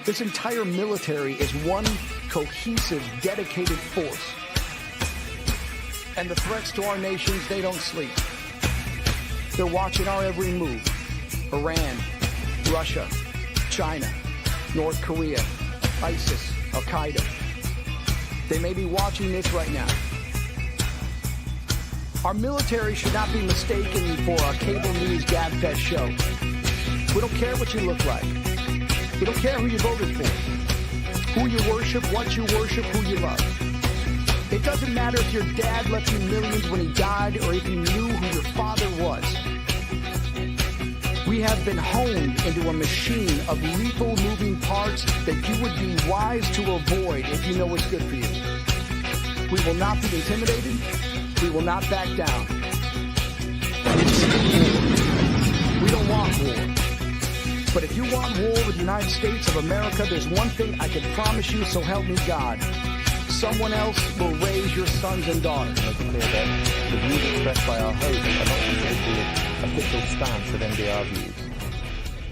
This entire military is one cohesive, dedicated force. And the threats to our nations, they don't sleep. They're watching our every move. Iran, Russia, China, North Korea, ISIS, Al-Qaeda. They may be watching this right now. Our military should not be mistaken for a cable news gabfest show. We don't care what you look like. We don't care who you voted for, who you worship, what you worship, who you love. It doesn't matter if your dad left you millions when he died or if you knew who your father was. We have been honed into a machine of lethal moving parts that you would be wise to avoid if you know what's good for you. We will not be intimidated. We will not back down. We don't want war. But if you want war with the United States of America, there's one thing I can promise you, so help me God. Someone else will raise your sons and daughters. Make it clear that the views expressed by our host are not considered the official stance of NBR views.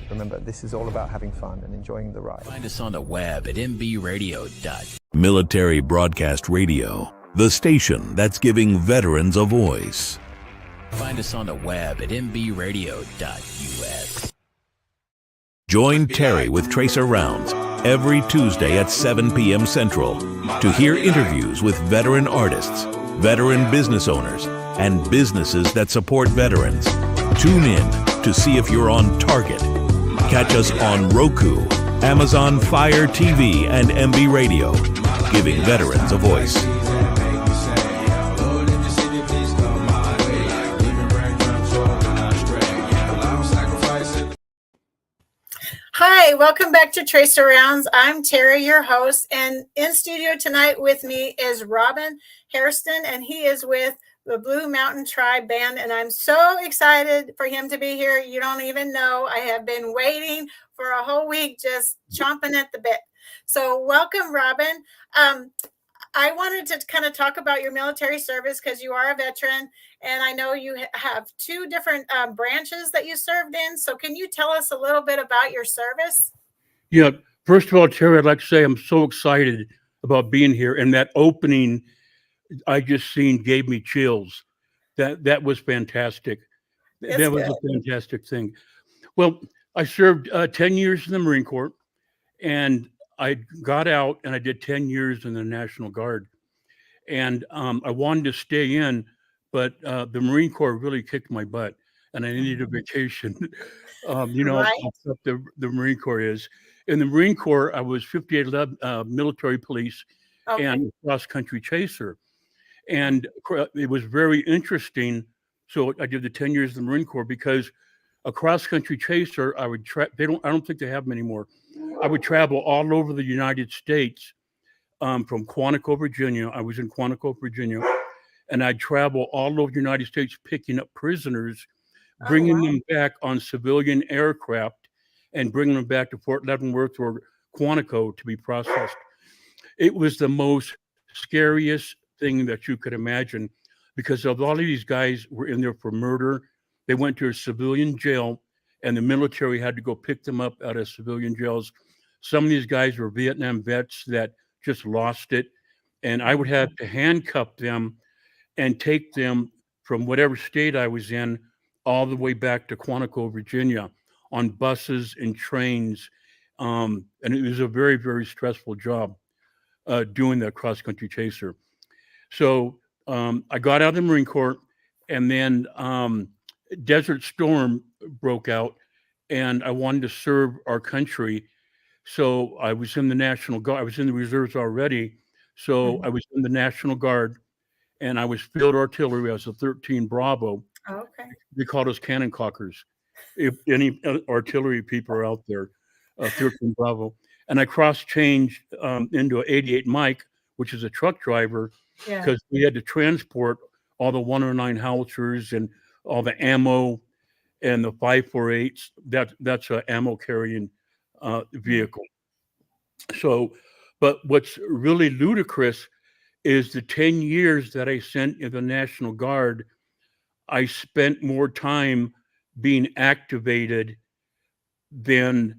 Remember, this is all about having fun and enjoying the ride. Find us on the web at mbradio.com. Military Broadcast Radio, the station that's giving veterans a voice. Find us on the web at mbradio.us. Join Terry with Tracer Rounds every Tuesday at 7 p.m. Central to hear interviews with veteran artists, veteran business owners, and businesses that support veterans. Tune in to see if you're on target. Catch us on Roku, Amazon Fire TV, and MB Radio, giving veterans a voice. Hi, welcome back to Tracer Rounds. I'm Terry, your host, and in studio tonight with me is Robin Hairston, and he is with the Blue Mountain Tribe Band, and I'm so excited for him to be here. You don't even know. I have been waiting for a whole week, just chomping at the bit. So welcome, Robin. I wanted to kind of talk about your military service because you are a veteran, and I know you have two different branches that you served in. So can you tell us a little bit about your service? Yeah. First of all, Terry, I'd like to say I'm so excited about being here. And that opening I just seen gave me chills. That was fantastic. That was a fantastic thing. Well, I served 10 years in the Marine Corps, and I got out and I did 10 years in the National Guard. And I wanted to stay in, but the Marine Corps really kicked my butt and I needed a vacation. You know, Right. how tough the Marine Corps is. In the Marine Corps, I was 58 military police Okay. and cross-country chaser. And it was very interesting. So I did the 10 years in the Marine Corps because a cross-country chaser, I don't think they have them anymore. I would travel all over the United States from Quantico, Virginia. I was in Quantico, Virginia, and I'd travel all over the United States picking up prisoners, bringing them back on civilian aircraft, and bringing them back to Fort Leavenworth or Quantico to be processed. It was the most scariest thing that you could imagine because a lot of these guys were in there for murder. They went to a civilian jail, and the military had to go pick them up out of civilian jails. Some of these guys were Vietnam vets that just lost it, and I would have to handcuff them and take them from whatever state I was in all the way back to Quantico, Virginia, on buses and trains, and it was a very, very stressful job doing that cross-country chaser. So I got out of the Marine Corps, and then Desert Storm broke out, and I wanted to serve our country. So I was in the National Guard. I was in the reserves already. So I was in the National Guard, and I was field artillery. I was a 13 Bravo. Okay. They called us cannon cockers. If any artillery people are out there, 13 Bravo. And I cross-changed into an 88 Mike, which is a truck driver, Yeah. because we had to transport all the 109 howitzers and all the ammo and the 5.48s. That's an ammo carrying vehicle. So, but what's really ludicrous is the 10 years that I spent in the National Guard, I spent more time being activated than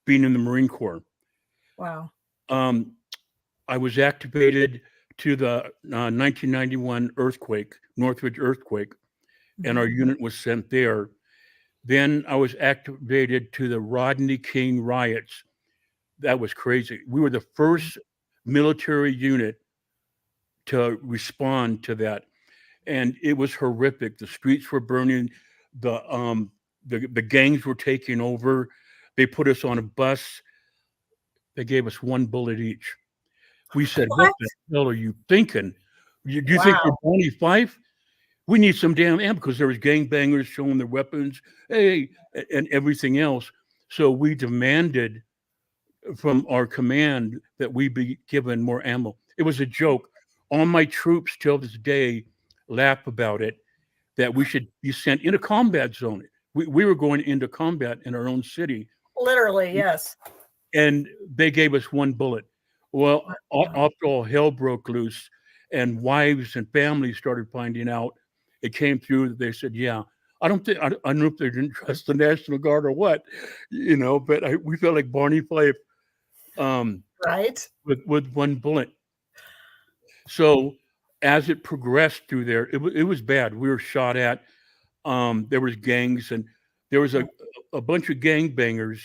being in the Marine Corps. Wow. I was activated to the 1991 earthquake, Northridge earthquake, and our unit was sent there. Then I was activated to the Rodney King riots. That was crazy. We were the first military unit to respond to that, and it was horrific. The streets were burning. The gangs were taking over. They put us on a bus. They gave us one bullet each. We said, "What the hell are you thinking? Do you think we're Wow. Bonnie Fife? We need some damn ammo," because there was gangbangers showing their weapons, hey, and everything else. So we demanded from our command that we be given more ammo. It was a joke. All my troops till this day laugh about it, that we should be sent in a combat zone. We were going into combat in our own city, Literally, yes. and they gave us one bullet. Well, after all hell broke loose and wives and families started finding out, it came through that they said, yeah, I don't know if they didn't trust the National Guard or what, but we felt like Barney Fife, Right. with one bullet. So as it progressed through there, it was bad. We were shot at. There was gangs, and there was a bunch of gangbangers,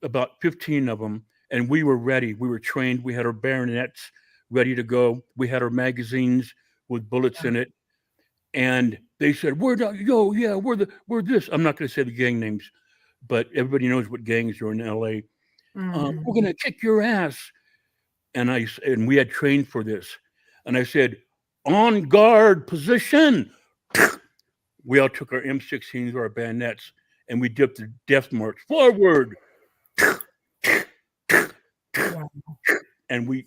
about 15 of them, and we were ready. We were trained. We had our bayonets ready to go. We had our magazines with bullets in it. And they said, we're this. I'm not going to say the gang names, but everybody knows what gangs are in LA. We're going to kick your ass. And we had trained for this. And I said, on guard position. We all took our M16s or our bayonets, and we dipped the death march forward. And we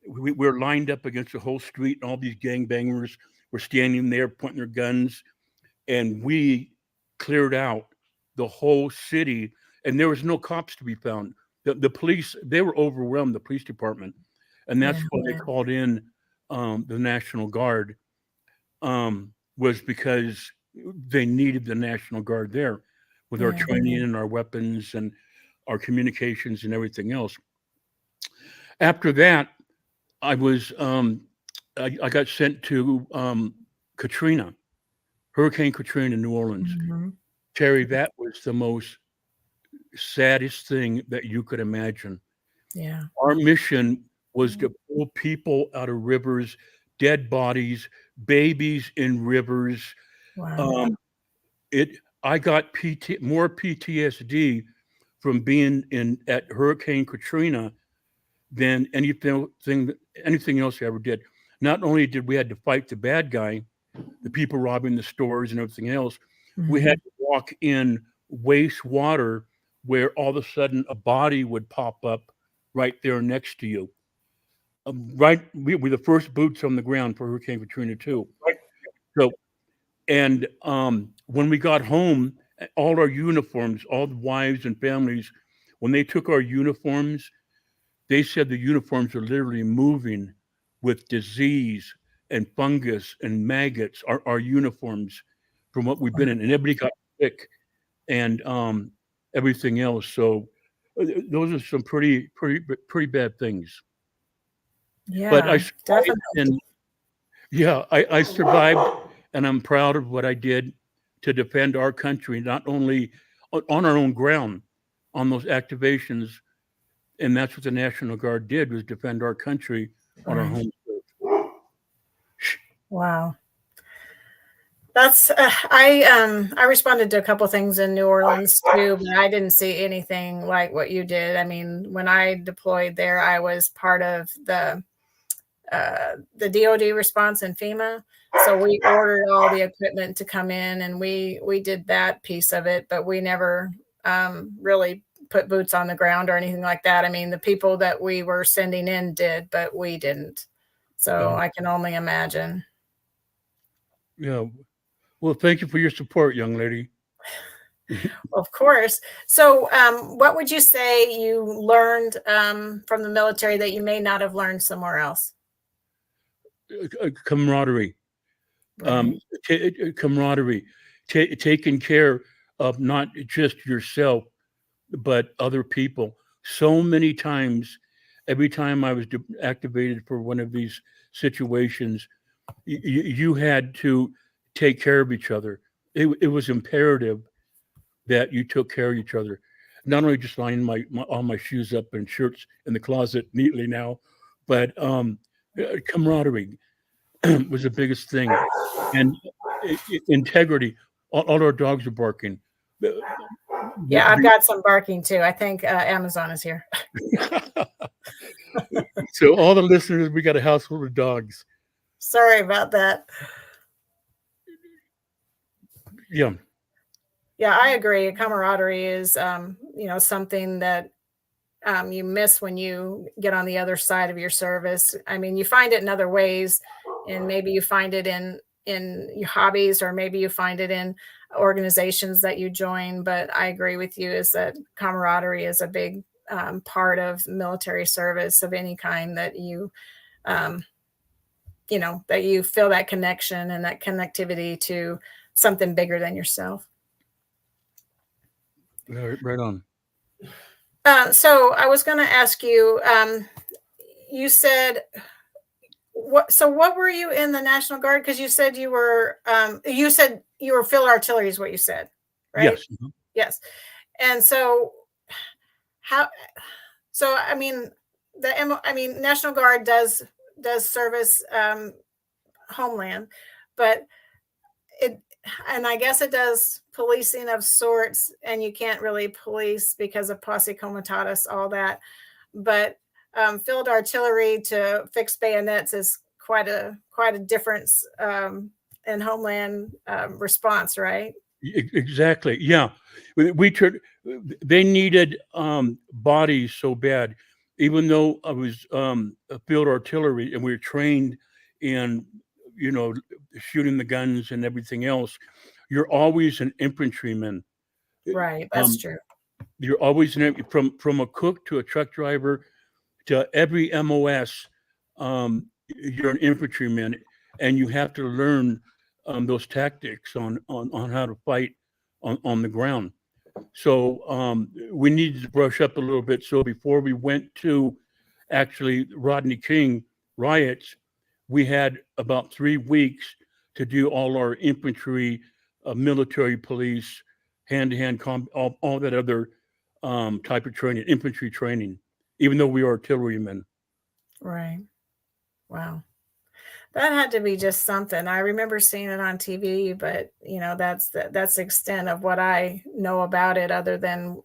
were lined up against the whole street, and all these gangbangers were standing there pointing their guns, and we cleared out the whole city, and there was no cops to be found. The police, they were overwhelmed, the police department, and that's why they called in the National Guard, was because they needed the National Guard there with our training and our weapons and our communications and everything else. After that, I was I got sent to Katrina, Hurricane Katrina in New Orleans. Terry, that was the most saddest thing that you could imagine. Yeah. Our mission was to pull people out of rivers, dead bodies, babies in rivers. Wow. I got more PTSD from being at Hurricane Katrina than anything else I ever did. Not only did we had to fight the bad guy, the people robbing the stores and everything else, we had to walk in wastewater where all of a sudden a body would pop up right there next to you. We were the first boots on the ground for Hurricane Katrina too. So, and when we got home, all our uniforms, all the wives and families, when they took our uniforms, they said the uniforms are literally moving with disease and fungus and maggots, our uniforms from what we've been in, and everybody got sick and everything else. So those are some pretty bad things. Yeah, But I survived, definitely. and I survived, and I'm proud of what I did to defend our country, not only on our own ground, on those activations. And that's what the National Guard did, was defend our country on our home turf. Wow. That's I responded to a couple things in New Orleans too, but I didn't see anything like what you did. I mean, when I deployed there, I was part of the DoD response in FEMA. So we ordered all the equipment to come in, and we did that piece of it, but we never really put boots on the ground or anything like that. I mean, the people that we were sending in did, but we didn't. So I can only imagine. Yeah. Well, thank you for your support, young lady. Of course. So what would you say you learned from the military that you may not have learned somewhere else? Camaraderie. Right. Camaraderie. Taking care of not just yourself, but other people. so many times. Every time I was activated for one of these situations, you had to take care of each other. It was imperative that you took care of each other. Not only just lining all my shoes up and shirts in the closet neatly now, but camaraderie was the biggest thing, and integrity. All our dogs are barking. Yeah, I've got some barking too. I think Amazon is here. So all the listeners, we got a house full of dogs. Sorry about that. Yeah. Yeah, I agree. Camaraderie is, something that you miss when you get on the other side of your service. I mean, you find it in other ways, and maybe you find it in your hobbies, or maybe you find it in organizations that you join. But I agree with you, is that camaraderie is a big part of military service of any kind, that that you feel that connection and that connectivity to something bigger than yourself. Right on. So I was going to ask you, you said, what were you in the National Guard? Because you said you were field artillery is what you said, right? Yes. Mm-hmm. Yes. And so I mean, National Guard does service homeland, but and I guess it does policing of sorts, and you can't really police because of posse comitatus, all that. But field artillery to fix bayonets is quite a difference in homeland response, right? Exactly. Yeah. They needed bodies so bad, even though I was a field artillery and we were trained in, shooting the guns and everything else. You're always an infantryman. Right. That's true. You're always from a cook to a truck driver to every MOS. You're an infantryman, and you have to learn those tactics on how to fight on the ground. So we needed to brush up a little bit. So before we went to actually Rodney King riots, we had about 3 weeks to do all our infantry, military police, hand-to-hand all that other type of training, infantry training, even though we are artillerymen. Right. Wow. That had to be just something. I remember seeing it on TV, but that's the extent of what I know about it, other than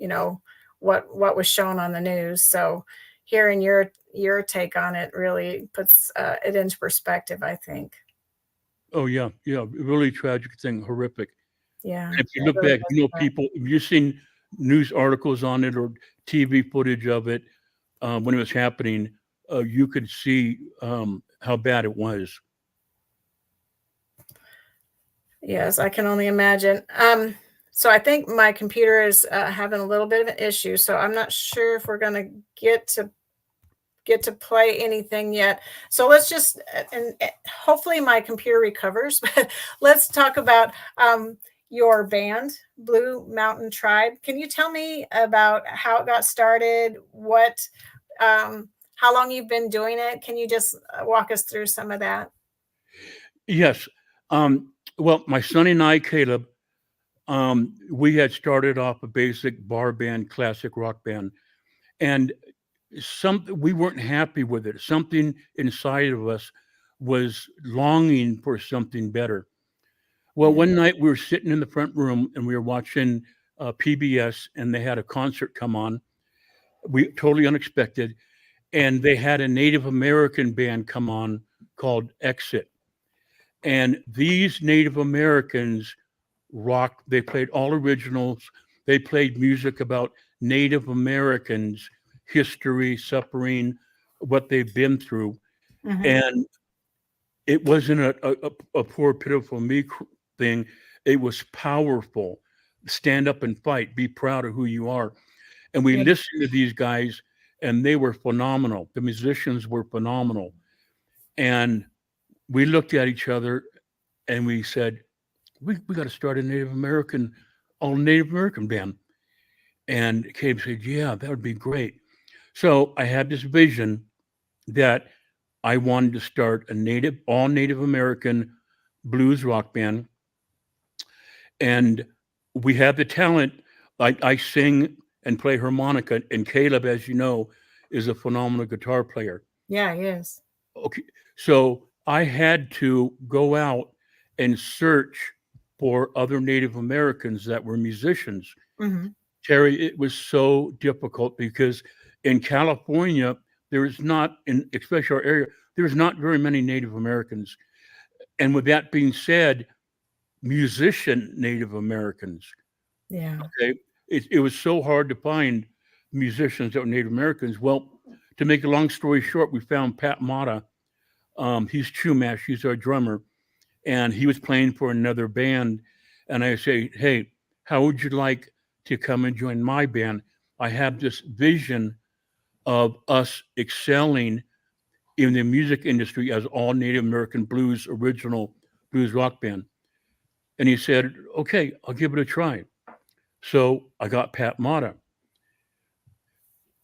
what was shown on the news. So hearing your take on it really puts it into perspective, I think. Oh yeah, really tragic thing, horrific. Yeah. And if you look back, people, if you've seen news articles on it or TV footage of it when it was happening, you could see how bad it was. Yes, I can only imagine. So I think my computer is having a little bit of an issue, so I'm not sure if we're going to get to play anything yet. So let's just, and hopefully my computer recovers, but let's talk about your band, Blue Mountain Tribe. Can you tell me about how it got started? How long you've been doing it? Can you just walk us through some of that? Yes. Well, my son and I, Caleb, we had started off a basic bar band, classic rock band, and we weren't happy with it. Something inside of us was longing for something better. Well, one night we were sitting in the front room and we were watching PBS, and they had a concert come on. We totally unexpected, and they had a Native American band come on called Exit. And these Native Americans rocked. They played all originals. They played music about Native Americans, history, suffering, what they've been through. Mm-hmm. And it wasn't a poor, pitiful me thing. It was powerful. Stand up and fight. Be proud of who you are. And we listened to these guys, and they were phenomenal. The musicians were phenomenal. And we looked at each other and we said, we got to start a Native American band. And Caleb said, yeah, that would be great. So I had this vision that I wanted to start all Native American blues rock band. And we have the talent. I sing and play harmonica, and Caleb, as you know, is a phenomenal guitar player. Yeah, yes. Okay, so I had to go out and search for other Native Americans that were musicians. Mm-hmm. Terry, it was so difficult because in California, there is not, in especially our area, there's not very many Native Americans. And with that being said, musician Native Americans, Yeah. okay, it was so hard to find musicians that were Native Americans. Well, to make a long story short, we found Pat Mata. He's Chumash, he's our drummer, and he was playing for another band. And I say, hey, how would you like to come and join my band? I have this vision of us excelling in the music industry as all Native American blues, original blues rock band. And he said, okay, I'll give it a try. So I got Pat Mata.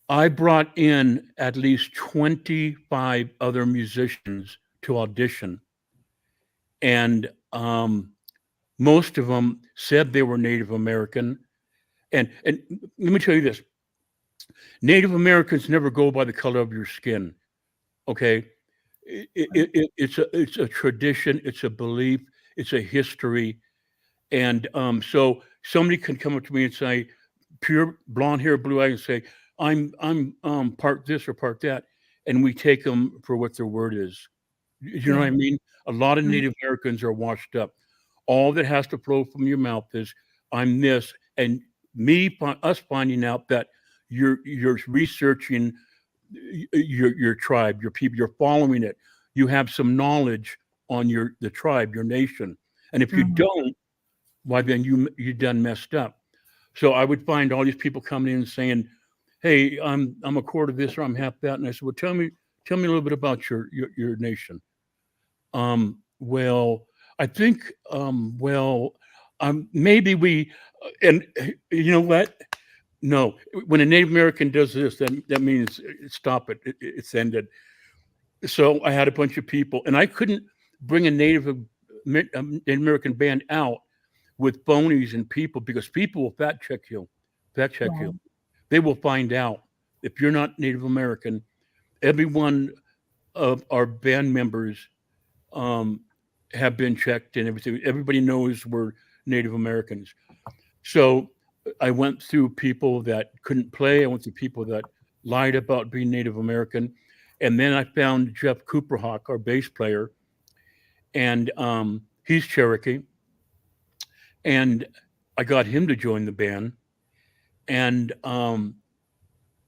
I brought in at least 25 other musicians to audition. And most of them said they were Native American. And let me tell you this, Native Americans never go by the color of your skin. Okay. It's a tradition, it's a belief, it's a history. And so somebody can come up to me and say, pure blonde hair, blue eyes, and say, I'm part this or part that. And we take them for what their word is. You know what I mean? A lot of Native Americans are washed up. All that has to flow from your mouth is, I'm this. And us finding out that you're researching your tribe, your people, you're following it. You have some knowledge on the tribe, your nation. And if you don't, why then you done messed up. So I would find all these people coming in and saying, hey, I'm a quarter of this or I'm half that. And I said, well, tell me a little bit about your nation. Well, I think, maybe we, and you know what? No, when a Native American does this, then that means stop it. It's ended. So I had a bunch of people, and I couldn't bring a Native American band out with phonies and people, because people will fact check you. They will find out if you're not Native American. Every one of our band members have been checked and everything. Everybody knows we're Native Americans. So I went through people that couldn't play. I went through people that lied about being Native American. And then I found Jeff Cooperhawk, our bass player, and he's Cherokee. And I got him to join the band. And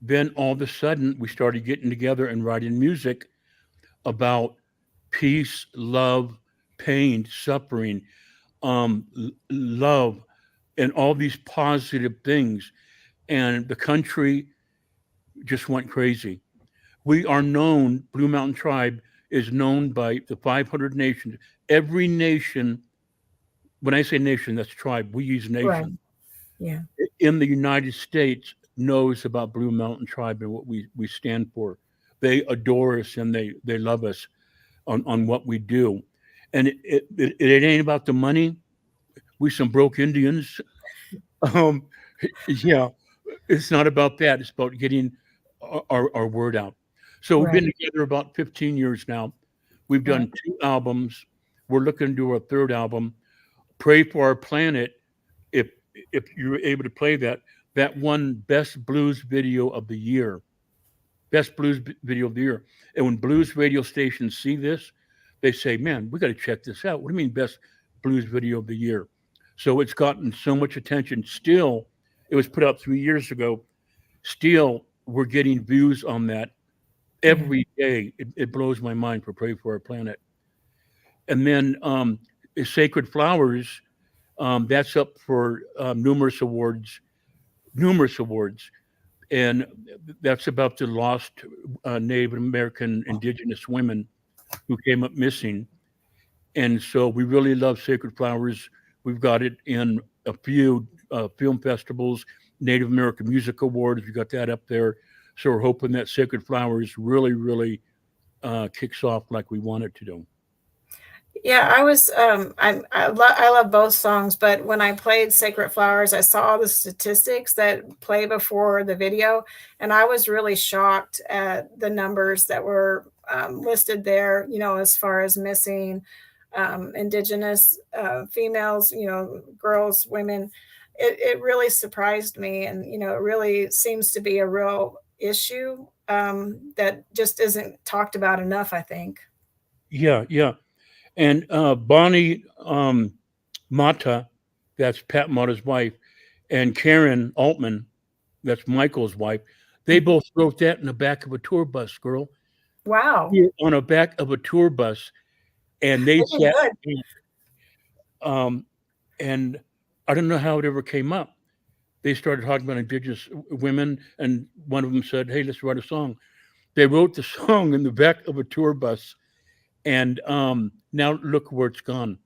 then all of a sudden, we started getting together and writing music about peace, love, pain, suffering, love, and all these positive things. And the country just went crazy. We are known, Blue Mountain Tribe is known by the 500 nations. Every nation, when I say nation, that's tribe, we use nation. Right. Yeah. In the United States knows about Blue Mountain Tribe and what we stand for. They adore us and they love us on what we do. And it ain't about the money. We some broke Indians. Yeah, it's not about that. It's about getting our word out. So we've been together about 15 years now. We've done 2 albums. We're looking to do our 3rd album. Pray for Our Planet. If you're able to play that won Best Blues Video of the Year. Best Blues Video of the Year. And when blues radio stations see this, they say, man, we got to check this out. What do you mean Best Blues Video of the Year? So it's gotten so much attention. Still, it was put out 3 years ago. Still, we're getting views on that every day. It blows my mind for Pray for Our Planet. And then Sacred Flowers, that's up for numerous awards. And that's about the lost Native American indigenous women who came up missing. And so we really love Sacred Flowers. We've got it in a few film festivals, Native American Music Awards. We got that up there. So we're hoping that Sacred Flowers really, really kicks off like we want it to do. Yeah, I love both songs, but when I played Sacred Flowers, I saw all the statistics that play before the video, and I was really shocked at the numbers that were listed there, as far as missing Indigenous females, girls, women. It really surprised me, and it really seems to be a real issue that just isn't talked about enough, I think. Yeah, yeah. And Bonnie Mata, that's Pat Mata's wife, and Karen Altman, that's Michael's wife, they both wrote that in the back of a tour bus, girl. Wow. On the back of a tour bus. And they Pretty sat, good. and I don't know how it ever came up. They started talking about Indigenous women, and one of them said, "Hey, let's write a song." They wrote the song in the back of a tour bus, and now look where it's gone.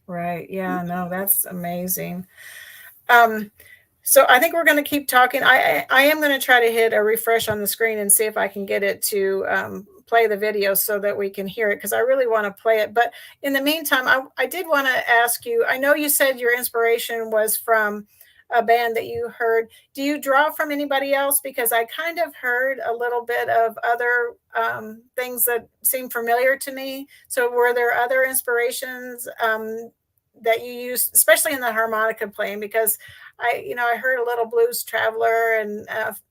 Right. Yeah, no, that's amazing. So I think we're going to keep talking. I am going to try to hit a refresh on the screen and see if I can get it to play the video so that we can hear it, because I really want to play it. But in the meantime, I did want to ask you, I know you said your inspiration was from a band that you heard. Do you draw from anybody else? Because I kind of heard a little bit of other things that seem familiar to me. So were there other inspirations that you used, especially in the harmonica playing? Because I heard a little Blues Traveler and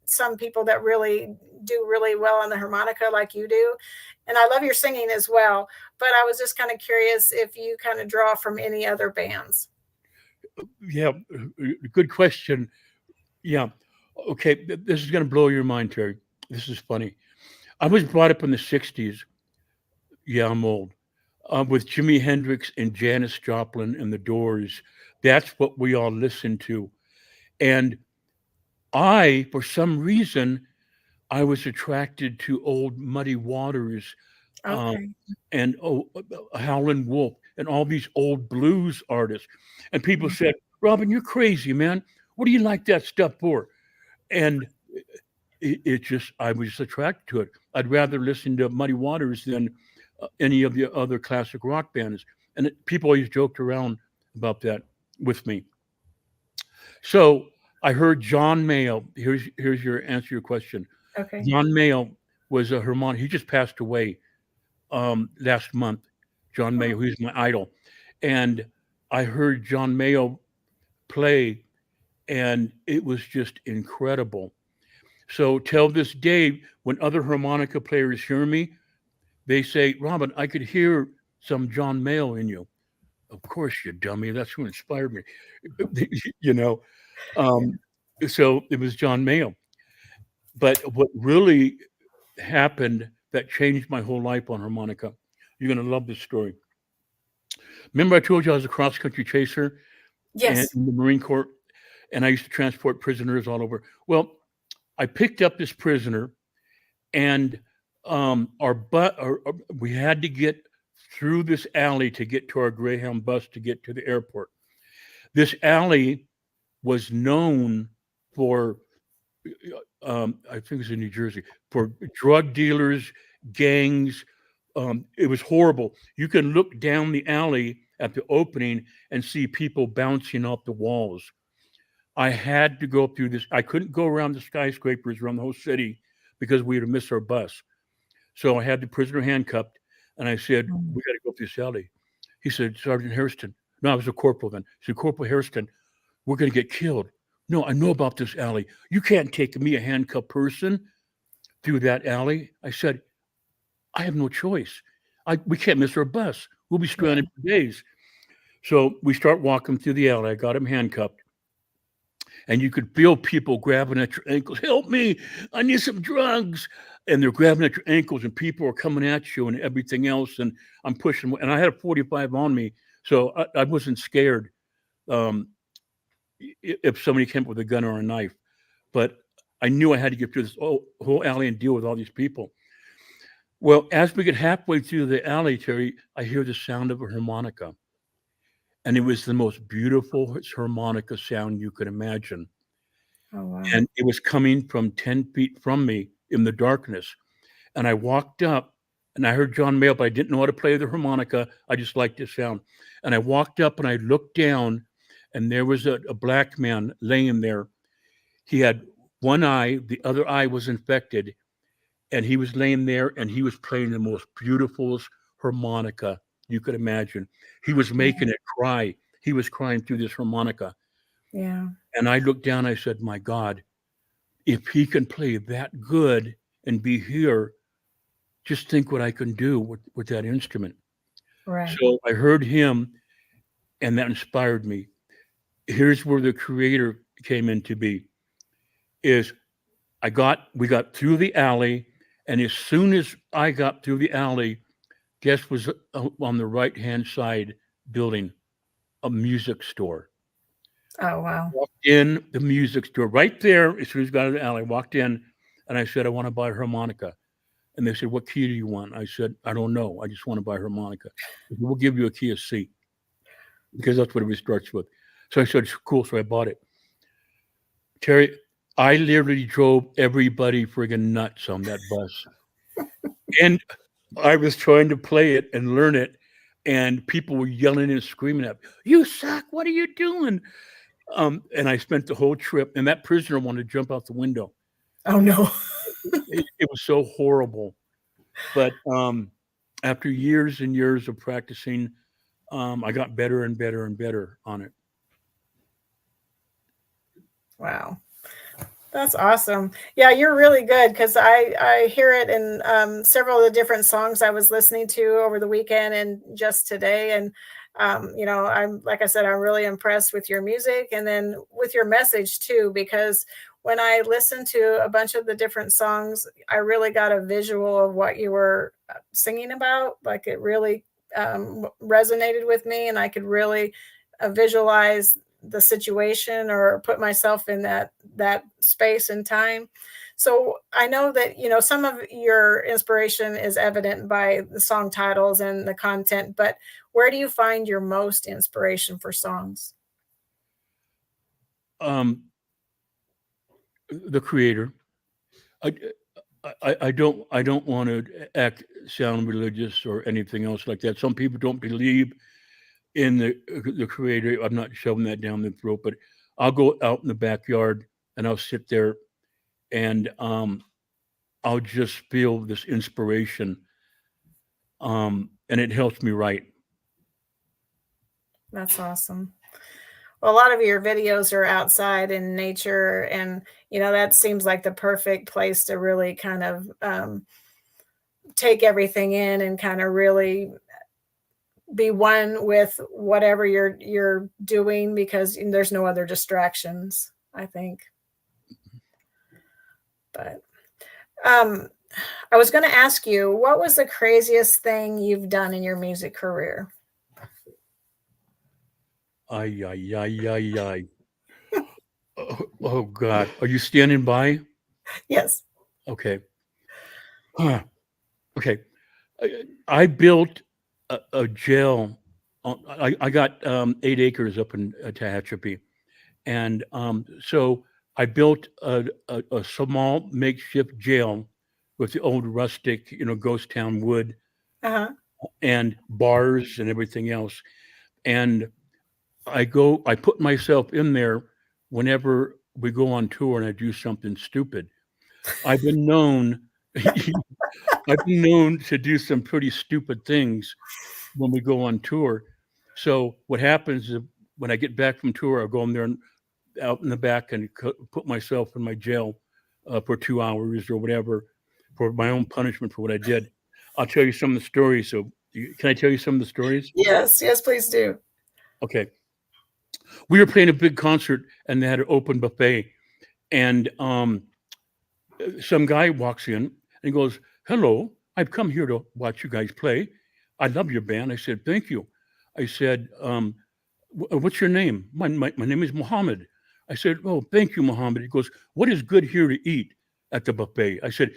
some people that really do really well on the harmonica like you do. And I love your singing as well. But I was just kind of curious if you kind of draw from any other bands. Yeah, good question. Yeah. Okay, this is going to blow your mind, Terry. This is funny. I was brought up in the 60s. Yeah, I'm old. With Jimi Hendrix and Janis Joplin and the Doors. That's what we all listened to. And for some reason, I was attracted to old Muddy Waters Okay. and Howlin' Wolf and all these old blues artists. And people said, "Robin, you're crazy, man. What do you like that stuff for?" And I was attracted to it. I'd rather listen to Muddy Waters than any of the other classic rock bands. And people always joked around about that with me. So I heard John Mayall. Here's your answer to your question. Okay. John Mayall was a harmonic. He just passed away last month. John Mayall, who's my idol. And I heard John Mayall play, and it was just incredible. So till this day, when other harmonica players hear me, they say, "Robin, I could hear some John Mayall in you." Of course, you dummy. That's who inspired me. So it was John Mayall. But what really happened that changed my whole life on harmonica, you're going to love this story. Remember I told you I was a cross-country chaser Yes. in the Marine Corps, and I used to transport prisoners all over. Well, I picked up this prisoner, and we had to get through this alley to get to our Greyhound bus to get to the airport. This alley was known for, I think it was in New Jersey, for drug dealers, gangs. It was horrible. You can look down the alley at the opening and see people bouncing off the walls. I had to go through this. I couldn't go around the skyscrapers around the whole city because we would have missed our bus. So I had the prisoner handcuffed, and I said, "We got to go through this alley." He said, "Sergeant Hairston." No, I was a corporal then. He said, "Corporal Hairston, we're going to get killed." "No, I know about this alley. You can't take me, a handcuffed person, through that alley." I said, "I have no choice. We can't miss our bus. We'll be stranded for days." So we start walking through the alley. I got him handcuffed. And you could feel people grabbing at your ankles. "Help me, I need some drugs." And they're grabbing at your ankles, and people are coming at you and everything else. And I'm pushing, and I had a 45 on me, so I wasn't scared if somebody came up with a gun or a knife. But I knew I had to get through this whole alley and deal with all these people. Well, as we get halfway through the alley, Terry, I hear the sound of a harmonica. And it was the most beautiful harmonica sound you could imagine. Oh, wow. And it was coming from 10 feet from me in the darkness. And I walked up and I heard John Mayall, but I didn't know how to play the harmonica. I just liked the sound. And I walked up and I looked down, and there was a black man laying there. He had one eye, the other eye was infected, and he was laying there and he was playing the most beautiful harmonica you could imagine. He was making it cry. He was crying through this harmonica. Yeah. And I looked down, I said, my God, if he can play that good and be here, just think what I can do with that instrument. Right. So I heard him, and that inspired me. Here's where the creator came into be, is we got through the alley, and as soon as I got through the alley, guess was on the right-hand side building, a music store. Oh, wow. Walked in the music store right there. As soon as I got out of the alley, walked in, and I said, I want to buy a harmonica. And they said, what key do you want? I said, I don't know. I just want to buy a harmonica. They said, we'll give you a key of C, because that's what it starts with. So I said, cool. So I bought it. Terry, I literally drove everybody friggin' nuts on that bus. And I was trying to play it and learn it, and people were yelling and screaming at me, you suck. What are you doing? And I spent the whole trip, and that prisoner wanted to jump out the window. Oh, no. It was so horrible. But after years and years of practicing, I got better and better and better on it. Wow. That's awesome. Yeah, you're really good, because I hear it in several of the different songs I was listening to over the weekend and just today. And I'm, like I said, I'm really impressed with your music, and then with your message too, because when I listened to a bunch of the different songs, I really got a visual of what you were singing about. Like, it really resonated with me, and I could really visualize the situation or put myself in that space and time. So I know that, some of your inspiration is evident by the song titles and the content, but where do you find your most inspiration for songs? The creator. I don't want to sound religious or anything else like that. Some people don't believe in the creator. I'm not shoving that down the throat, but I'll go out in the backyard and I'll sit there, and I'll just feel this inspiration, and it helps me write. That's awesome. Well, a lot of your videos are outside in nature, and that seems like the perfect place to really kind of take everything in and kind of really be one with whatever you're doing, because there's no other distractions, I think. But I was going to ask you, what was the craziest thing you've done in your music career? Ay. Oh God. Are you standing by? Yes. Okay. Okay. I built a jail. I got 8 acres up in Tehachapi. And so I built a small makeshift jail with the old rustic, ghost town wood, and bars and everything else. And I put myself in there whenever we go on tour and I do something stupid. I've been known to do some pretty stupid things when we go on tour. So what happens is, when I get back from tour, I'll go in there and out in the back and put myself in my jail for 2 hours or whatever, for my own punishment for what I did. I'll tell you some of the stories. So can I tell you some of the stories? Yes, please do. Okay. We were playing a big concert and they had an open buffet, and some guy walks in and he goes, hello, I've come here to watch you guys play. I love your band. I said, thank you. I said, what's your name? My name is Muhammad. I said, oh, thank you, Muhammad. He goes, what is good here to eat at the buffet? I said,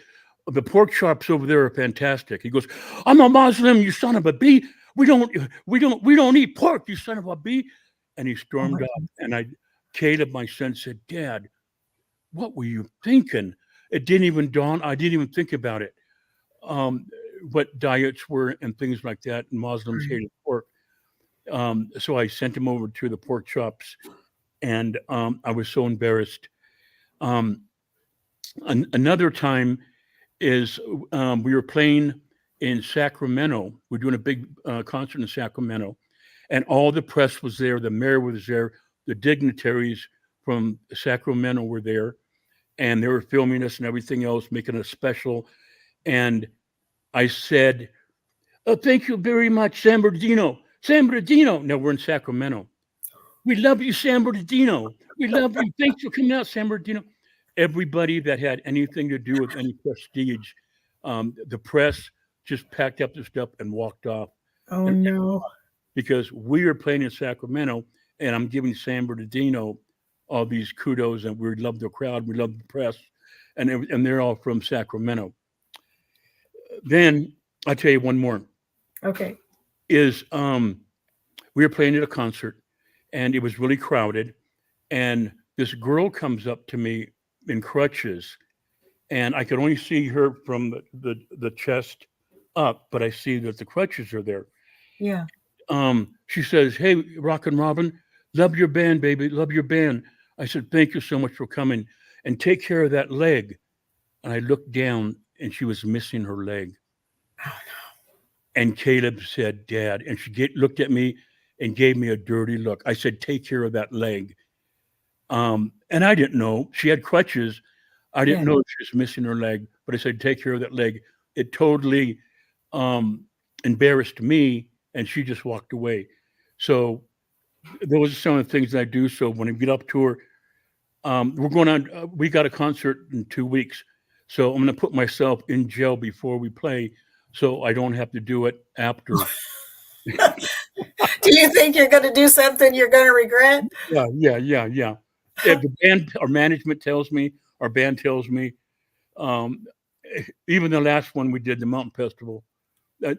the pork chops over there are fantastic. He goes, I'm a Muslim, you son of a bee. We don't eat pork, you son of a bee. And he stormed off. And Caleb, my son, said, Dad, what were you thinking? It didn't even dawn. I didn't even think about it. What diets were and things like that. And Muslims hated pork. So I sent him over to the pork chops, and I was so embarrassed. Another time is we were playing in Sacramento. We're doing a big concert in Sacramento, and all the press was there. The mayor was there. The dignitaries from Sacramento were there, and they were filming us and everything else, making a special. And I said, "Oh, thank you very much, San Bernardino. San Bernardino." No, we're in Sacramento. "We love you, San Bernardino. We love you. Thanks for coming out, San Bernardino." Everybody that had anything to do with any prestige, the press just packed up their stuff and walked off. Oh, no. Because we are playing in Sacramento, and I'm giving San Bernardino all these kudos, and we love the crowd, we love the press, and they're all from Sacramento. Then I'll tell you one more. Okay. Is we were playing at a concert, and it was really crowded, and this girl comes up to me in crutches, and I could only see her from the chest up, but I see that the crutches are there. Yeah. She says, "Hey, Rockin' Robin, love your band, baby, love your band." I said, "Thank you so much for coming, and take care of that leg." And I looked down, and she was missing her leg. Oh, no. And Caleb said, "Dad," and she looked at me and gave me a dirty look. I said, "Take care of that leg." And I didn't know she had crutches. I didn't know she was missing her leg, but I said, "Take care of that leg." It totally embarrassed me, and she just walked away. So those are some of the things that I do. So when I get up to her, we're going on. We got a concert in 2 weeks, so I'm going to put myself in jail before we play, so I don't have to do it after. Do you think you're going to do something you're going to regret? Yeah. If the band, our management tells me, our band tells me, even the last one we did, the Mountain Festival,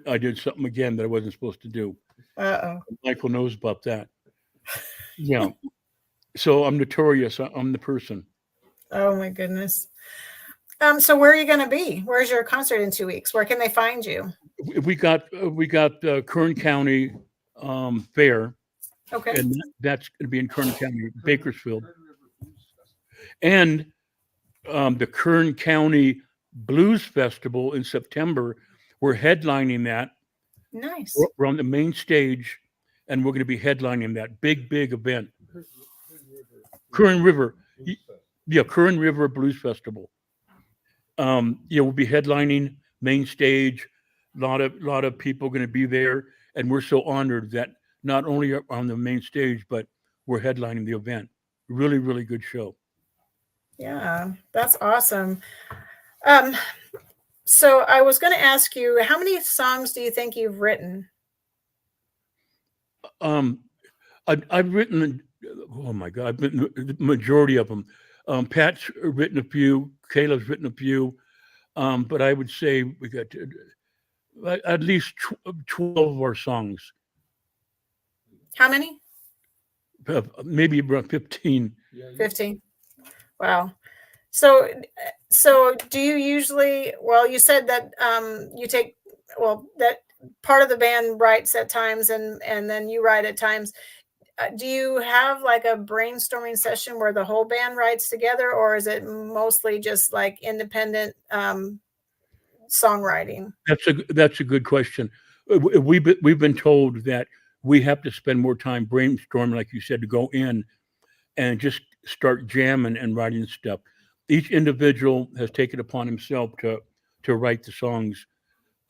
I did something again that I wasn't supposed to do. Uh-oh. Michael knows about that. Yeah. So I'm notorious. I'm the person. Oh, my goodness. So where are you going to be? Where's your concert in 2 weeks? Where can they find you? We got Kern County Fair. Okay. And that's going to be in Kern County, Bakersfield. And the Kern County Blues Festival in September. We're headlining that. Nice. We're on the main stage, and we're going to be headlining that big event. Kern River. Yeah, Kern River Blues Festival. We'll be headlining main stage. A lot of people going to be there, and we're so honored that not only are on the main stage, but we're headlining the event. Really, really good show. Yeah, that's awesome. So I was going to ask you, how many songs do you think you've written? I've written, oh my God, I've written the majority of them. Pat's written a few, Caleb's written a few, but I would say we got at least 12 of our songs. How many? Maybe around 15. 15. Wow. So do you usually, well, you said that you take, well, that part of the band writes at times and then you write at times. Do you have like a brainstorming session where the whole band writes together, or is it mostly just like independent songwriting? That's a good question. We've been told that we have to spend more time brainstorming, like you said, to go in and just start jamming and writing stuff. Each individual has taken upon himself to write the songs.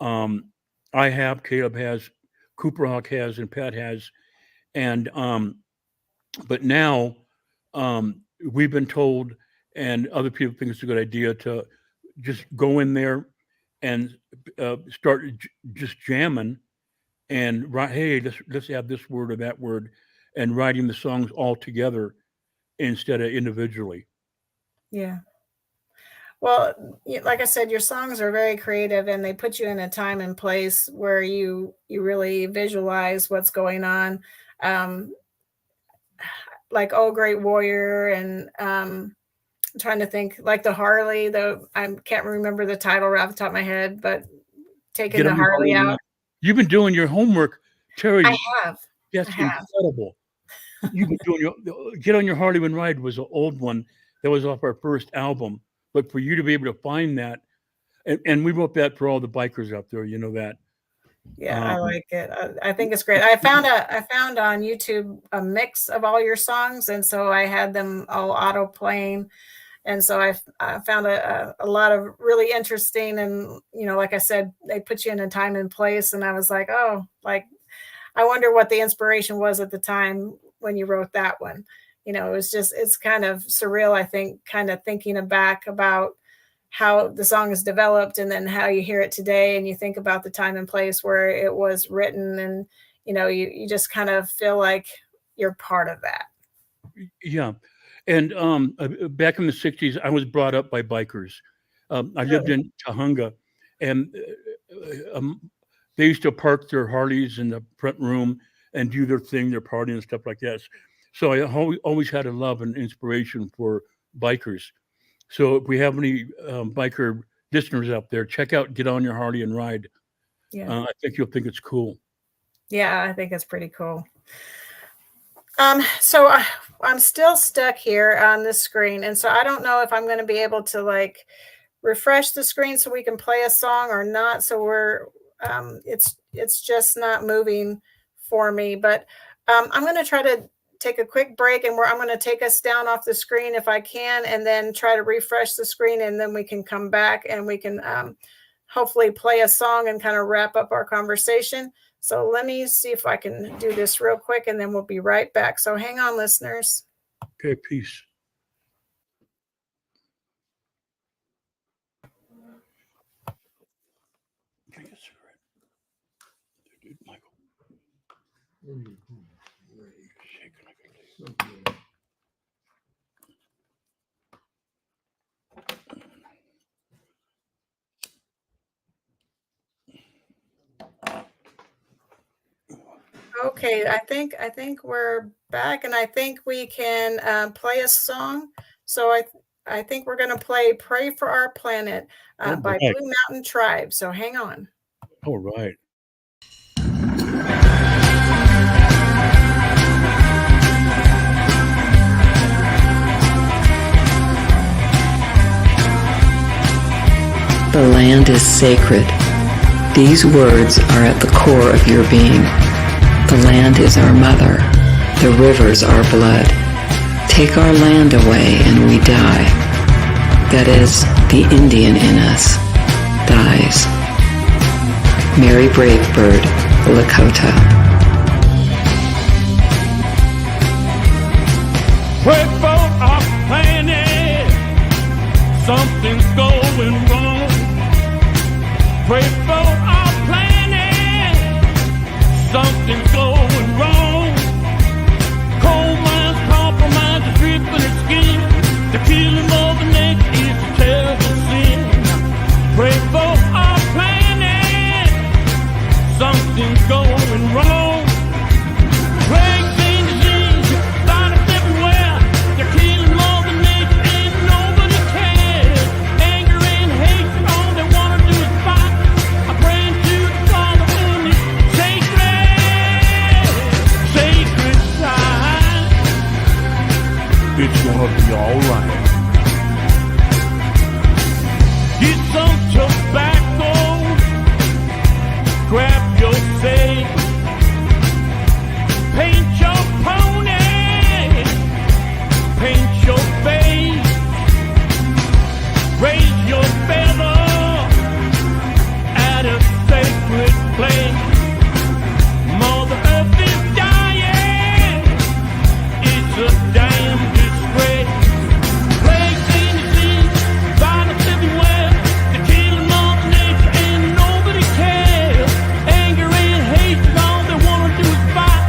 I have, Caleb has, Cooper Hawk has, and Pat has, and but now we've been told, and other people think it's a good idea to just go in there and start just jamming and write. Hey, let's have this word or that word, and writing the songs all together instead of individually. Yeah. Well, like I said, your songs are very creative, and they put you in a time and place where you really visualize what's going on. Like "Oh Great Warrior" and I'm trying to think, like the Harley, I can't remember the title right off the top of my head, but taking the Harley out. You've been doing your homework, Terry. I have. That's incredible. You've been doing Get on Your Harley and Ride was an old one that was off our first album. But for you to be able to find that, and we wrote that for all the bikers out there, you know that. Yeah, I like it. I think it's great. I found on YouTube a mix of all your songs, and so I had them all auto playing. And so I found a lot of really interesting, and, you know, like I said, they put you in a time and place, and I was like, oh, like, I wonder what the inspiration was at the time when you wrote that one. You know, it's kind of surreal, I think, kind of thinking back about how the song is developed and then how you hear it today, and you think about the time and place where it was written, and, you know, you just kind of feel like you're part of that. Yeah. And back in the 60s, I was brought up by bikers. I lived in Tahunga, and they used to park their Harleys in the front room and do their thing, their party and stuff like that. So I always had a love and inspiration for bikers. So if we have any biker listeners out there, check out Get on Your Harley and Ride. Yeah, I think you'll think it's cool. Yeah, I think it's pretty cool. So I'm still stuck here on this screen, and so I don't know if I'm going to be able to like refresh the screen so we can play a song or not. So it's just not moving for me. But I'm going to try to take a quick break, and I'm going to take us down off the screen if I can, and then try to refresh the screen, and then we can come back and we can hopefully play a song and kind of wrap up our conversation. So let me see if I can do this real quick, and then we'll be right back. So hang on, listeners. Okay, peace. Can I get a cigarette? Dude, Michael. Shaking like a leaf. Okay, I think we're back, and I think we can play a song. So I think we're going to play "Pray for Our Planet" by Blue Mountain Tribe. So hang on. All right. The land is sacred. These words are at the core of your being. The land is our mother. The rivers are blood. Take our land away and we die. That is, the Indian in us dies. Mary Bravebird, Lakota. Pray for our planet. Something's going wrong. Pray for our planet. Something's going wrong. Coal mines compromise the dripping her skin. The killing of the nature is a terrible sin. Pray for our planet. Something's going wrong. Plagues and disease, violence everywhere. They're killing all the nature and nobody cares. Anger and hatred, all they want to do is fight. I'm praying to the Father in this sacred side. It's gonna be all right. Get some tobacco. Grab your safe. Paint your pony. Paint your face. Raise your feather at a sacred place. Mother Earth is dying. It's a damn disgrace. Plagues and disease, violence everywhere. They're killing all the nature and nobody cares. Anger and hatred, all they want to do is fight.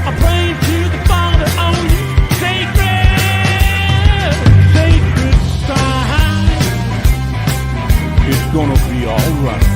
I'm praying to the Father on this sacred side. It's gonna be all right.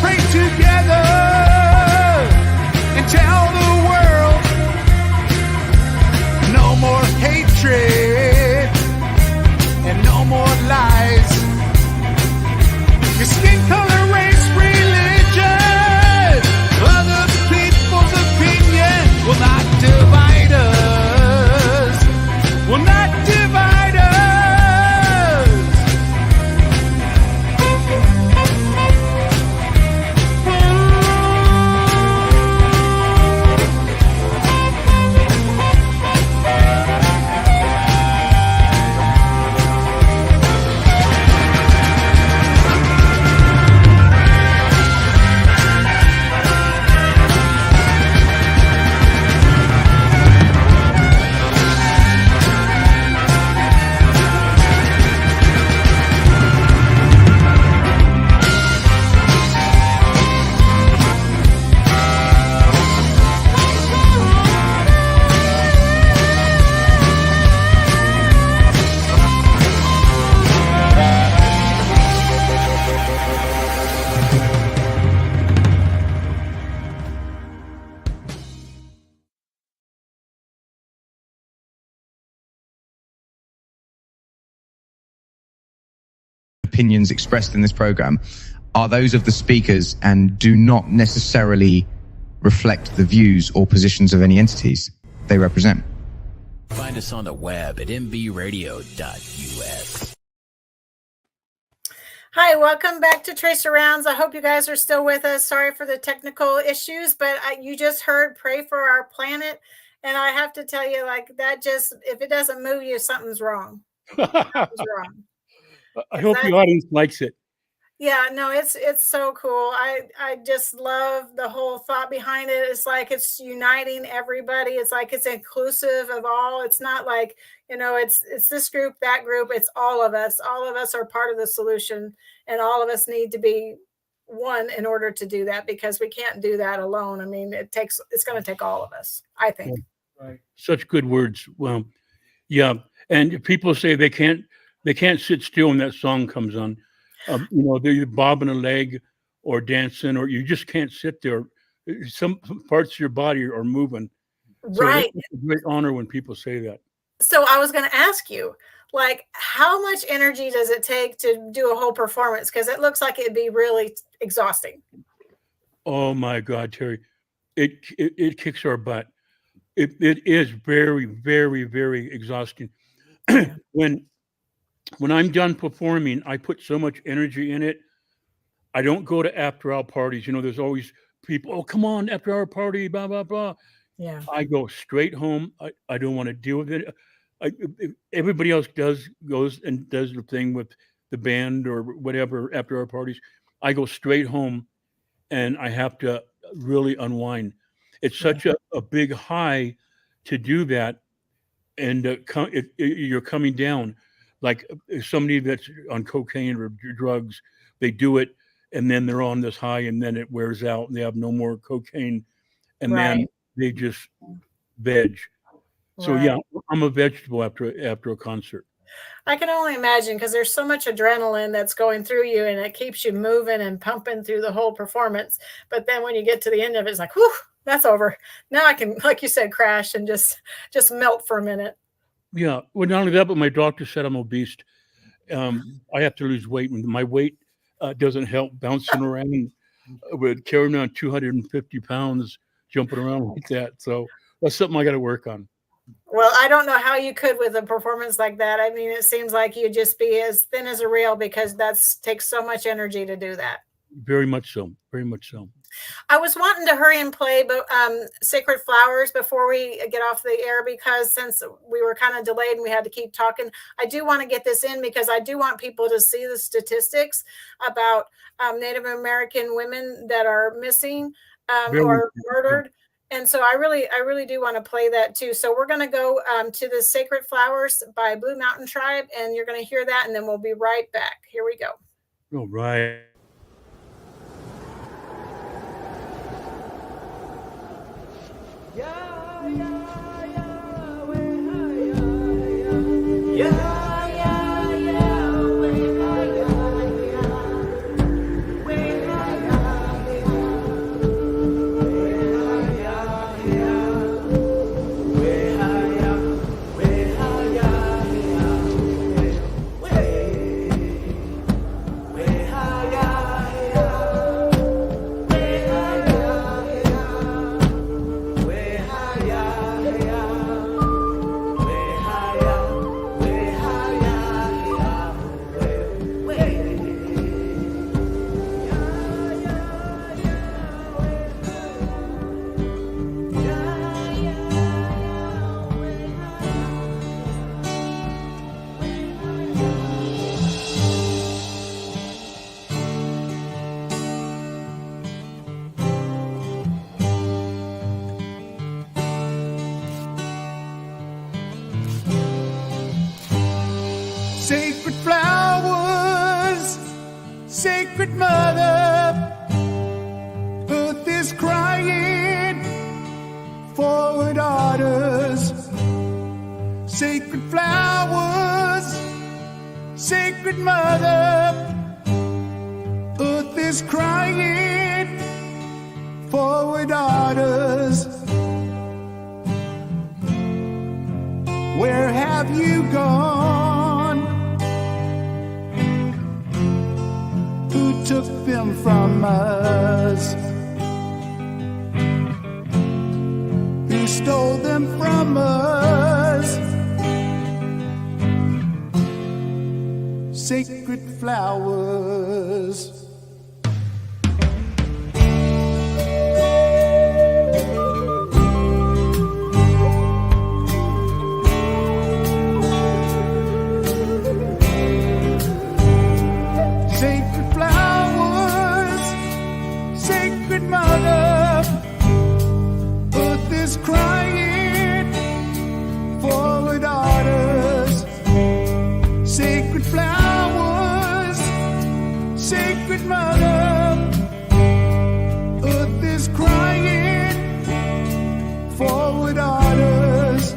pray together and tell the world no more hatred and no more lies. Your skin color, race, religion, other people's opinion will not divide us, will not divide us. Opinions expressed in this program are those of the speakers and do not necessarily reflect the views or positions of any entities they represent. Find us on the web at mbradio.us. Hi, welcome back to Tracer Rounds. I hope you guys are still with us. Sorry for the technical issues, but you just heard Pray for Our Planet. And I have to tell you, like, that just, if it doesn't move you, something's wrong. Something's wrong. I hope the audience likes it. Yeah, no, it's so cool. I just love the whole thought behind it. It's like it's uniting everybody. It's like it's inclusive of all. It's not like, it's this group, that group. It's all of us. All of us are part of the solution, and all of us need to be one in order to do that, because we can't do that alone. I mean, it's going to take all of us, I think. Right. Such good words. Well, yeah. And people say they can't sit still when that song comes on. They're either bobbing a leg or dancing, or you just can't sit there. Some parts of your body are moving. Right. So it's a great honor when people say that. So I was going to ask you, like, how much energy does it take to do a whole performance? Because it looks like it'd be really exhausting. Oh my God, Terry, it kicks our butt. It is very, very, very exhausting. When I'm done performing, I put so much energy in it. I don't go to after-hour parties. There's always people, oh, come on, after-hour party, blah, blah, blah. Yeah. I go straight home. I don't want to deal with it. Everybody else goes and does the thing with the band or whatever after-hour parties. I go straight home, and I have to really unwind. It's such a big high to do that, and you're coming down. Like somebody that's on cocaine or drugs, they do it, and then they're on this high, and then it wears out, and they have no more cocaine, and then they just veg. So yeah, I'm a vegetable after a concert. I can only imagine, because there's so much adrenaline that's going through you, and it keeps you moving and pumping through the whole performance. But then when you get to the end of it, it's like, whew, that's over. Now I can, like you said, crash and just melt for a minute. Yeah. Well, not only that, but my doctor said I'm obese. I have to lose weight, and my weight doesn't help bouncing around with carrying around 250 pounds, jumping around like that. So that's something I got to work on. Well, I don't know how you could with a performance like that. I mean, it seems like you'd just be as thin as a rail, because takes so much energy to do that. Very much so. Very much so. I was wanting to hurry and play Sacred Flowers before we get off the air, because since we were kind of delayed and we had to keep talking, I do want to get this in, because I do want people to see the statistics about Native American women that are missing or murdered. And so I really do want to play that too. So we're going to go to the Sacred Flowers by Blue Mountain Tribe, and you're going to hear that, and then we'll be right back. Here we go. All right. Sacred Mother, earth is crying for her daughters. Sacred flowers, Sacred Mother, earth is crying for her daughters. Where have you gone? Who took them from us? Who stole them from us? Sacred flowers. Sacred flowers, Sacred Mother, earth is crying for her daughters. Sacred flowers, Sacred Mother, earth is crying for her daughters.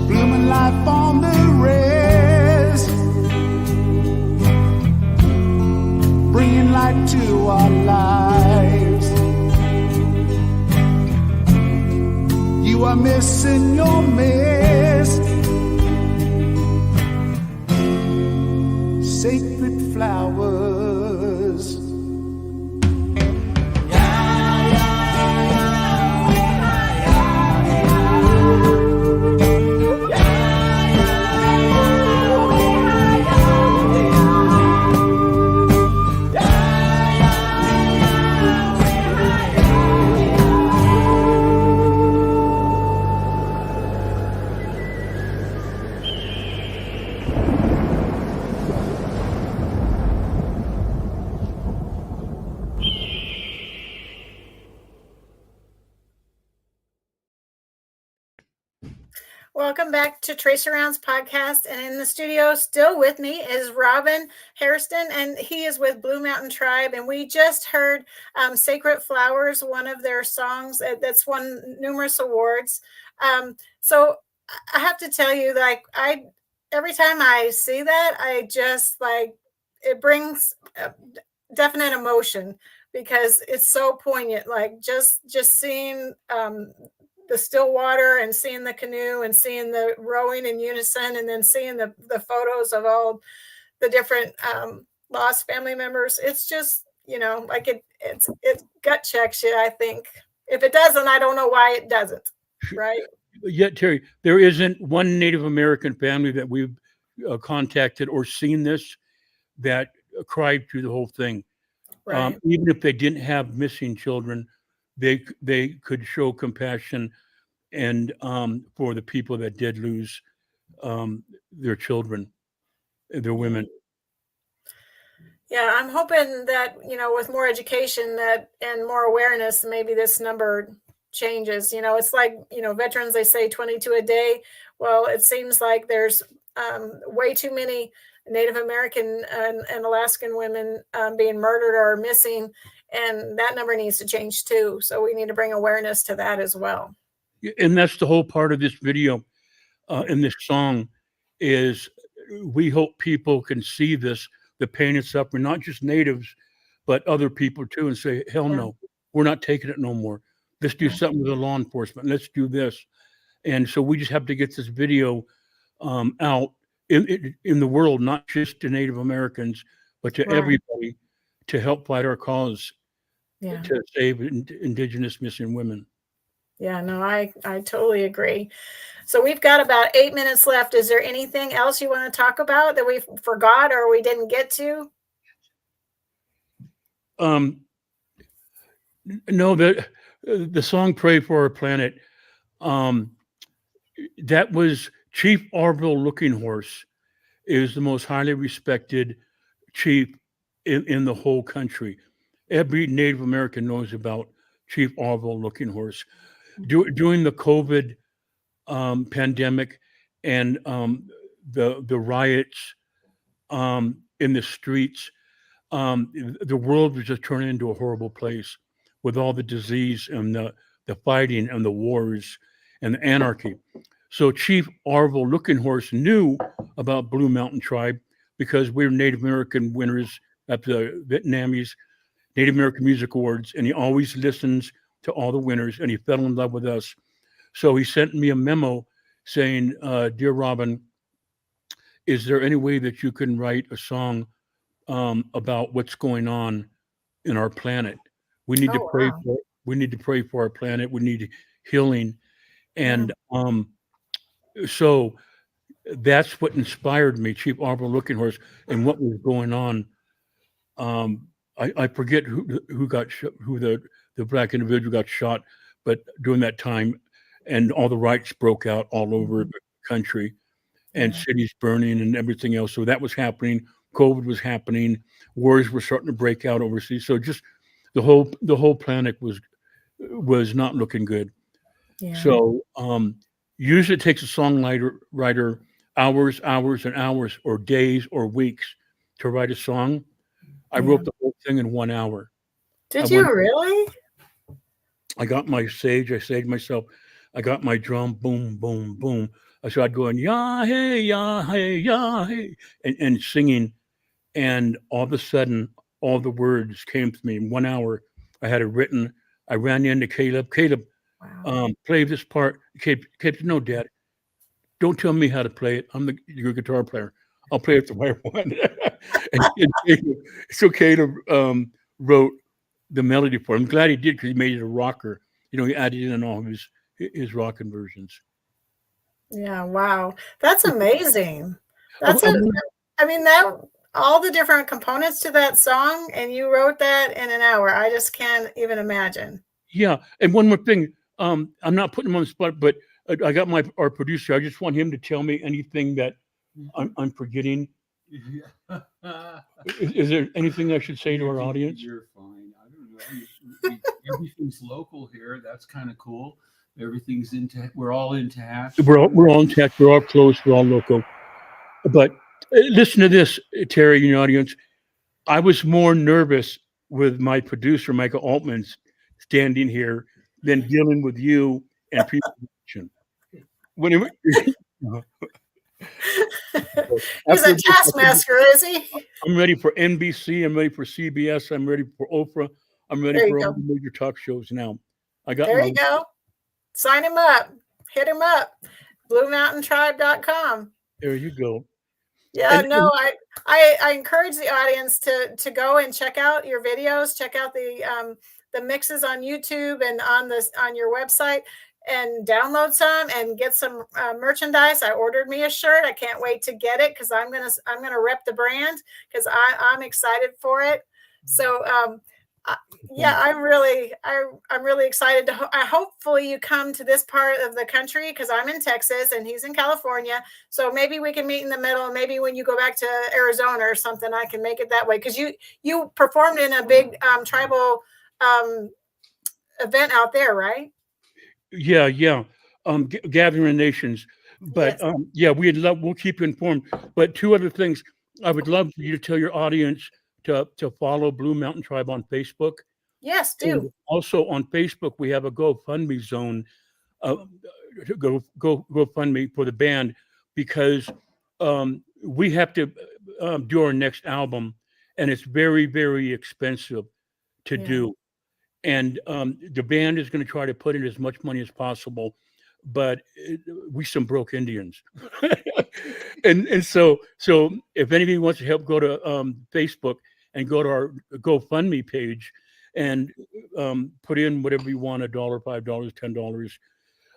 Blooming life on the res, bringing light to our lives. You are missing your mist. Sacred flowers. Welcome back to Trace Arounds podcast. And in the studio, still with me, is Robin Hairston, and he is with Blue Mountain Tribe. And we just heard Sacred Flowers, one of their songs that's won numerous awards. So I have to tell you, like, every time I see that, I just like, it brings definite emotion because it's so poignant. Like just seeing the still water and seeing the canoe and seeing the rowing in unison and then seeing the photos of all the different lost family members. It's just, you know, like it gut checks you, I think. If it doesn't, I don't know why it doesn't. Right. Yet, Terry, there isn't one Native American family that we've contacted or seen this that cried through the whole thing. Right. Even if they didn't have missing children, they could show compassion and for the people that did lose their children, their women. Yeah, I'm hoping that, you know, with more education that and more awareness, maybe this number changes. You know, it's like, you know, veterans, they say 22 a day. Well, it seems like there's way too many Native American and Alaskan women being murdered or missing, and that number needs to change too. So we need to bring awareness to that as well. And that's the whole part of this video and this song is we hope people can see this, the pain and suffering, not just natives, but other people too, and say, hell no, we're not taking it no more. Let's do something with the law enforcement. Let's do this. And so we just have to get this video out in the world, not just to Native Americans, but to everybody to help fight our cause to save Indigenous missing women. Yeah, no, I totally agree. So we've got about 8 minutes left. Is there anything else you want to talk about that we forgot or we didn't get to? No, the song "Pray for Our Planet," that was Chief Orville Looking Horse, is the most highly respected chief in the whole country. Every Native American knows about Chief Orville Looking Horse. During the COVID pandemic and the riots in the streets, the world was just turning into a horrible place with all the disease and the fighting and the wars and the anarchy. So Chief Orville Looking Horse knew about Blue Mountain Tribe because we were Native American winners at the Vietnamese Native American Music Awards, and he always listens to all the winners, and he fell in love with us. So he sent me a memo saying, "Dear Robin, is there any way that you can write a song about what's going on in our planet? We need to pray wow. for. We need to pray for our planet. We need healing." And so that's what inspired me, Chief Orville Looking Horse, and what was going on. I forget who got who the black individual got shot, but during that time, and all the riots broke out all over the country, and cities burning and everything else. So that was happening. COVID was happening. Wars were starting to break out overseas. So just the whole planet was not looking good. Yeah. So usually it takes a songwriter hours and hours or days or weeks to write a song. I wrote the whole thing in 1 hour. Did you really? I got my sage. I saged myself. I got my drum. Boom, boom, boom. I started going, yah, hey, yah, hey, yah, hey, and singing. And all of a sudden, all the words came to me in 1 hour. I had it written. I ran into Caleb. Caleb, play this part. Caleb, no, Dad, don't tell me how to play it. I'm your guitar player. I'll play it the way I want. So Caleb wrote the melody for it. I'm glad he did because he made it a rocker. You know, he added in all of his rockin' versions. Yeah, wow. That's amazing. I mean, that all the different components to that song, and you wrote that in an hour. I just can't even imagine. Yeah, and one more thing. I'm not putting him on the spot, but I got our producer. I just want him to tell me anything that I'm forgetting. Is there anything I should say to our audience? You're fine. I don't know. Everything's local here. That's kind of cool. Everything's we're all in touch. We're all in touch. We're all close. We're all local. But listen to this, Terry, in the audience. I was more nervous with my producer, Michael Altman, standing here than dealing with you and pre-production. He's a taskmaster, is he? I'm ready for NBC. I'm ready for CBS. I'm ready for Oprah. I'm ready for all the major talk shows now. There you go. Sign him up. Hit him up. BlueMountainTribe.com. There you go. Yeah, no, I encourage the audience to go and check out your videos, check out the mixes on YouTube and on your website, and download some and get some merchandise. I ordered me a shirt. I can't wait to get it because I'm gonna rep the brand because I'm excited for it. So yeah, I'm really excited to. Hopefully you come to this part of the country because I'm in Texas and he's in California. So maybe we can meet in the middle. Maybe when you go back to Arizona or something, I can make it that way because you performed in a big tribal event out there, right? Yeah. Gathering Nations. But yes. We'll keep you informed. But two other things. I would love for you to tell your audience to follow Blue Mountain Tribe on Facebook. Yes, do. And also on Facebook, we have a GoFundMe zone. GoFundMe for the band because we have to do our next album, and it's very, very expensive to do. And the band is going to try to put in as much money as possible, but we some broke Indians. and so if anybody wants to help, go to Facebook and go to our GoFundMe page and put in whatever you want, $1, $5, $10,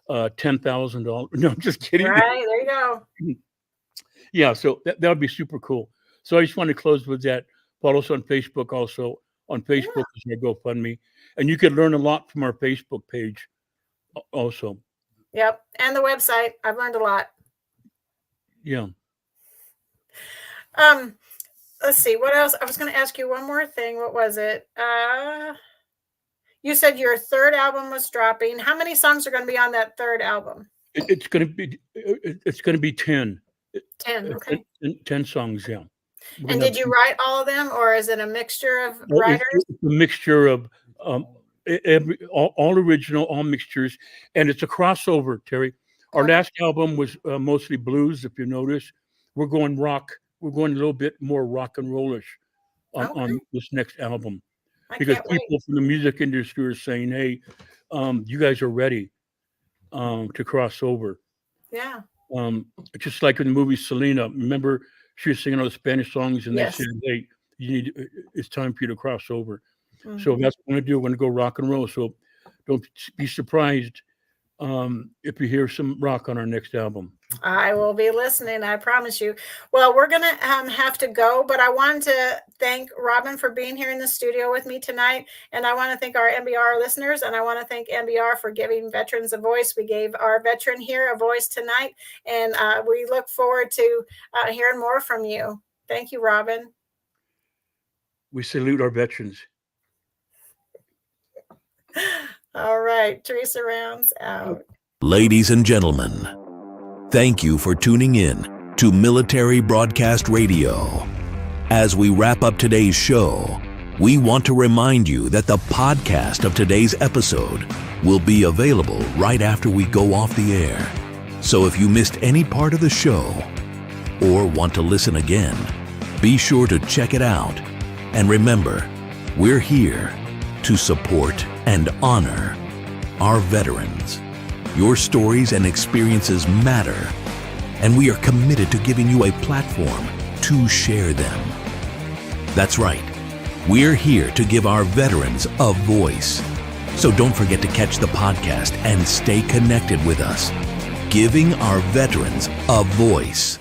$10,000. No, I'm just kidding. Right, there you go. Yeah, so that would be super cool. So I just want to close with that. Follow us on Facebook also. On Facebook is our GoFundMe. And you can learn a lot from our Facebook page also. Yep, and the website. I've learned a lot. Yeah. let's see, what else? I was going to ask you one more thing. What was it? You said your third album was dropping. How many songs are going to be on that third album? It's going to be 10. 10. Okay. 10 songs. Yeah. And did you write all of them, or is it a mixture of Well, writers? it's a mixture of all original, all mixtures, and it's a crossover, Terry. Our last album was mostly blues, if you notice. We're going rock. We're going a little bit more rock and rollish on this next album. Because people from the music industry are saying, hey, you guys are ready to cross over. Yeah. Just like in the movie Selena, remember she was singing all the Spanish songs and Yes. they said, hey, it's time for you to cross over. Mhm. So that's what we're going to do. We're going to go rock and roll. So don't be surprised if you hear some rock on our next album. I will be listening, I promise you. Well, we're going to have to go, but I wanted to thank Robin for being here in the studio with me tonight. And I want to thank our MBR listeners, and I want to thank MBR for giving veterans a voice. We gave our veteran here a voice tonight, and we look forward to hearing more from you. Thank you, Robin. We salute our veterans. All right, Teresa Rounds out. Ladies and gentlemen, thank you for tuning in to Military Broadcast Radio. As we wrap up today's show, we want to remind you that the podcast of today's episode will be available right after we go off the air. So if you missed any part of the show or want to listen again, be sure to check it out. And remember, we're here to support and honor our veterans. Your stories and experiences matter, and we are committed to giving you a platform to share them. That's right. We're here to give our veterans a voice. So don't forget to catch the podcast and stay connected with us. Giving our veterans a voice.